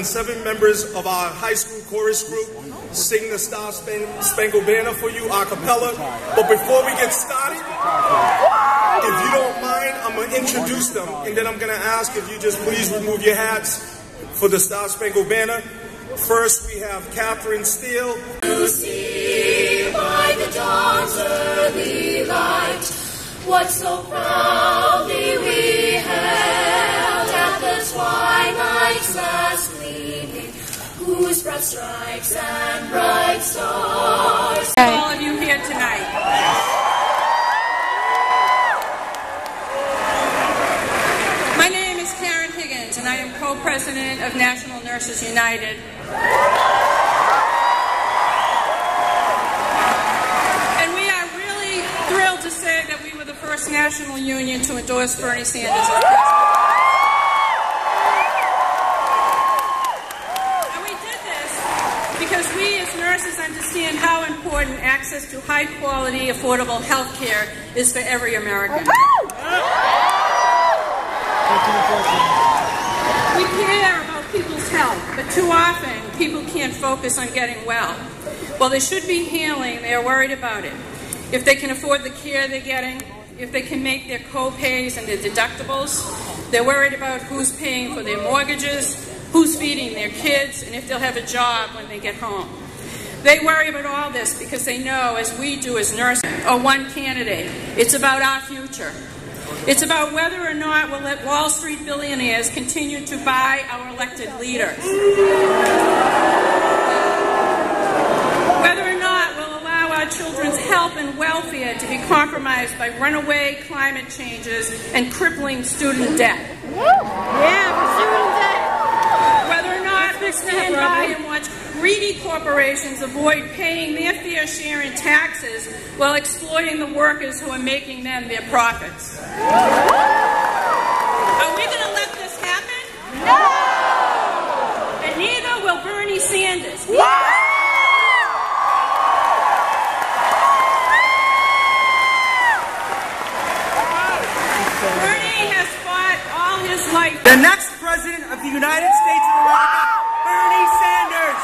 7 members of our high school chorus group sing the Star Spangled Banner for you a cappella. But before we get started, if you don't mind, I'm going to introduce them, and then I'm going to ask if you just please remove your hats for the Star Spangled Banner. First, we have Catherine Steele. You see by the dawn's early light what so proudly we held at the twilight's last gleaming, whose broad stripes and bright stars. All of you here tonight. My name is Karen Higgins, and I am co-president of National Nurses United. And we are really thrilled to say that we were the first national union to endorse Bernie Sanders as president. And we did this because we as nurses understand how important access to high-quality, affordable health care is for every American. We care about people's health, but too often people can't focus on getting well. While they should be healing, they are worried about it. If they can afford the care they're getting, if they can make their co-pays and their deductibles, they're worried about who's paying for their mortgages, who's feeding their kids, and if they'll have a job when they get home. They worry about all this because they know, as we do as nurses, or one candidate, it's about our future. It's about whether or not we'll let Wall Street billionaires continue to buy our elected leaders. Whether or not we'll allow our children's health and welfare to be compromised by runaway climate changes and crippling student debt. Whether or not we'll stand by and watch greedy corporations avoid paying their fair share in taxes while exploiting the workers who are making them their profits. Are we going to let this happen? No! And neither will Bernie Sanders. Bernie has fought all his life. The next president of the United States of America, Bernie Sanders.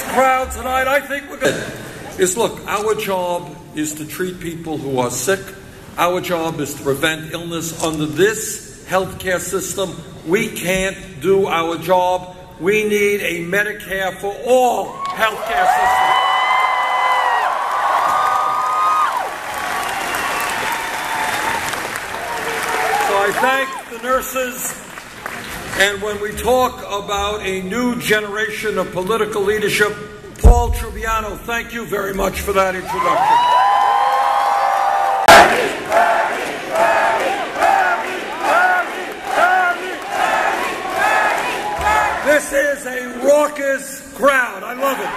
Crowd tonight, I think we're good. Look, our job is to treat people who are sick. Our job is to prevent illness. Under this healthcare system, we can't do our job. We need a Medicare for all healthcare system. So I thank the nurses. And when we talk about a new generation of political leadership, Paul Trubiano, thank you very much for that introduction. This is a raucous crowd. I love it.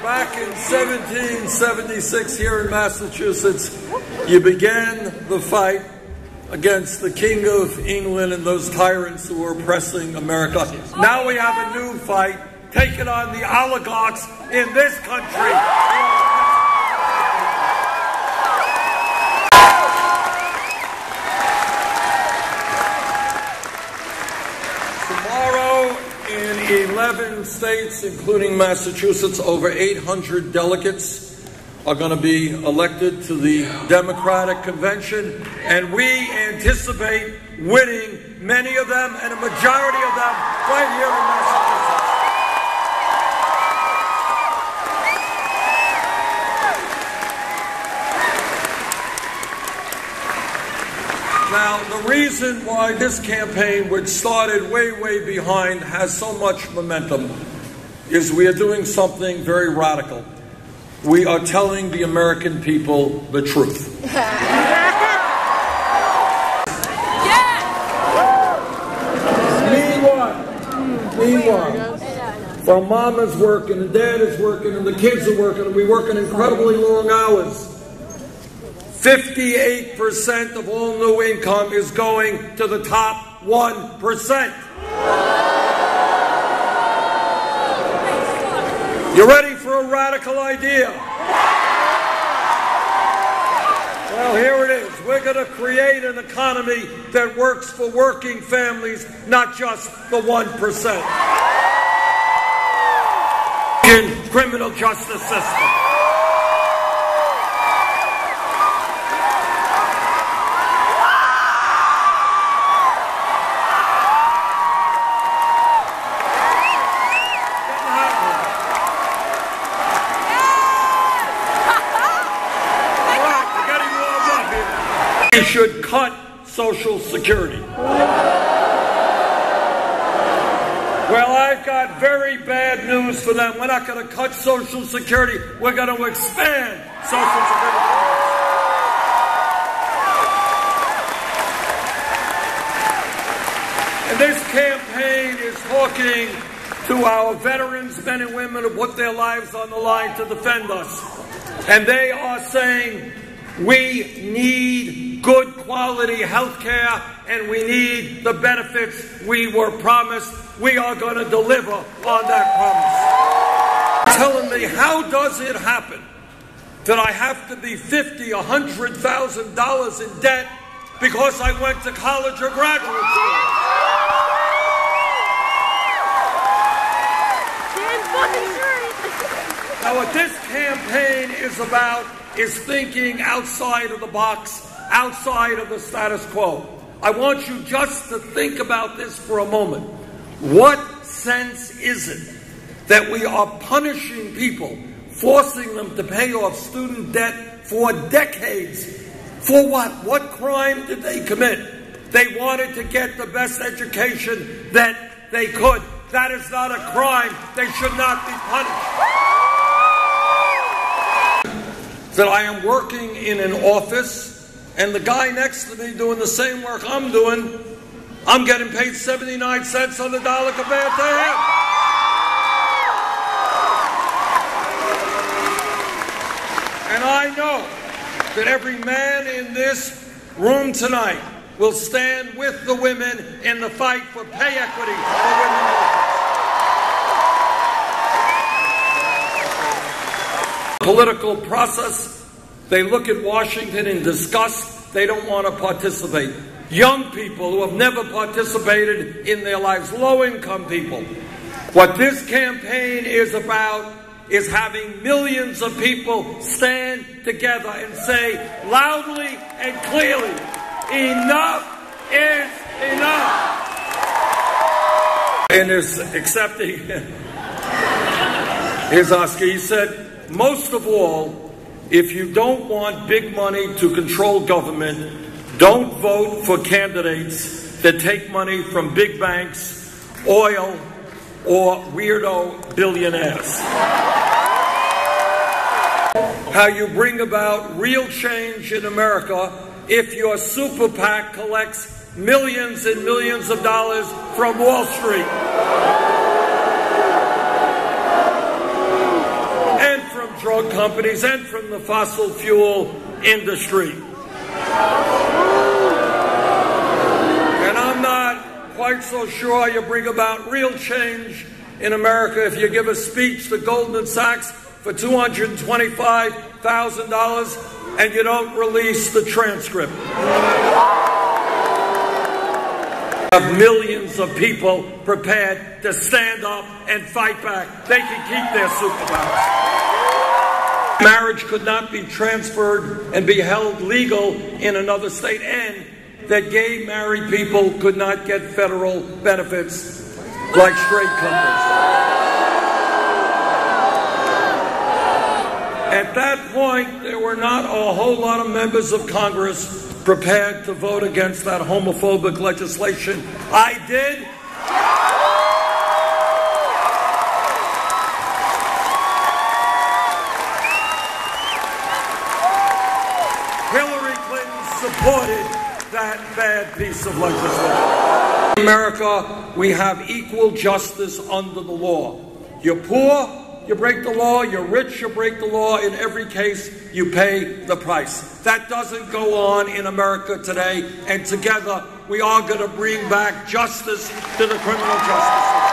Back in 1776 here in Massachusetts, you began the fight against the King of England and those tyrants who were oppressing America. Now we have a new fight, taking on the oligarchs in this country. Tomorrow, in 11 states, including Massachusetts, over 800 delegates are going to be elected to the Democratic Convention, and we anticipate winning many of them, and a majority of them, right here in Massachusetts. Now, the reason why this campaign, which started way, way behind, has so much momentum is we are doing something very radical. We are telling the American people the truth. Meanwhile, while mom is working and dad is working and the kids are working and we work in incredibly long hours, 58% of all new income is going to the top 1%. You ready for a radical idea? Well, here it is. We're going to create an economy that works for working families, not just the 1%. In criminal justice system. We should cut Social Security. Well, I've got very bad news for them. We're not going to cut Social Security. We're going to expand Social Security. And this campaign is talking to our veterans, men and women who put their lives on the line to defend us. And they are saying, we need good quality health care and we need the benefits we were promised. We are going to deliver on that promise. Telling me, how does it happen that I have to be $50,000, $100,000 in debt because I went to college or graduate school? Now, what this campaign is about is thinking outside of the box, outside of the status quo. I want you just to think about this for a moment. What sense is it that we are punishing people, forcing them to pay off student debt for decades? For what? What crime did they commit? They wanted to get the best education that they could. That is not a crime. They should not be punished. That I am working in an office and the guy next to me doing the same work I'm doing, I'm getting paid 79 cents on the dollar compared to him. And I know that every man in this room tonight will stand with the women in the fight for pay equity for women. Political process, they look at Washington in disgust. They don't want to participate. Young people who have never participated in their lives, low-income people. What this campaign is about is having millions of people stand together and say loudly and clearly, enough is enough. And is accepting, here's Oscar, he said, most of all, if you don't want big money to control government, don't vote for candidates that take money from big banks, oil, or weirdo billionaires. How you bring about real change in America if your super PAC collects millions and millions of dollars from Wall Street. Drug companies and from the fossil fuel industry. And I'm not quite so sure you bring about real change in America if you give a speech to Goldman Sachs for $225,000 and you don't release the transcript. Have millions of people prepared to stand up and fight back. They can keep their superpowers. Marriage could not be transferred and be held legal in another state, and that gay married people could not get federal benefits like straight couples. At that point, there were not a whole lot of members of Congress prepared to vote against that homophobic legislation. I did. Hillary Clinton supported that bad piece of legislation. In America, we have equal justice under the law. You're poor, you break the law. You're rich, you break the law. In every case, you pay the price. That doesn't go on in America today, and together we are going to bring back justice to the criminal justice system.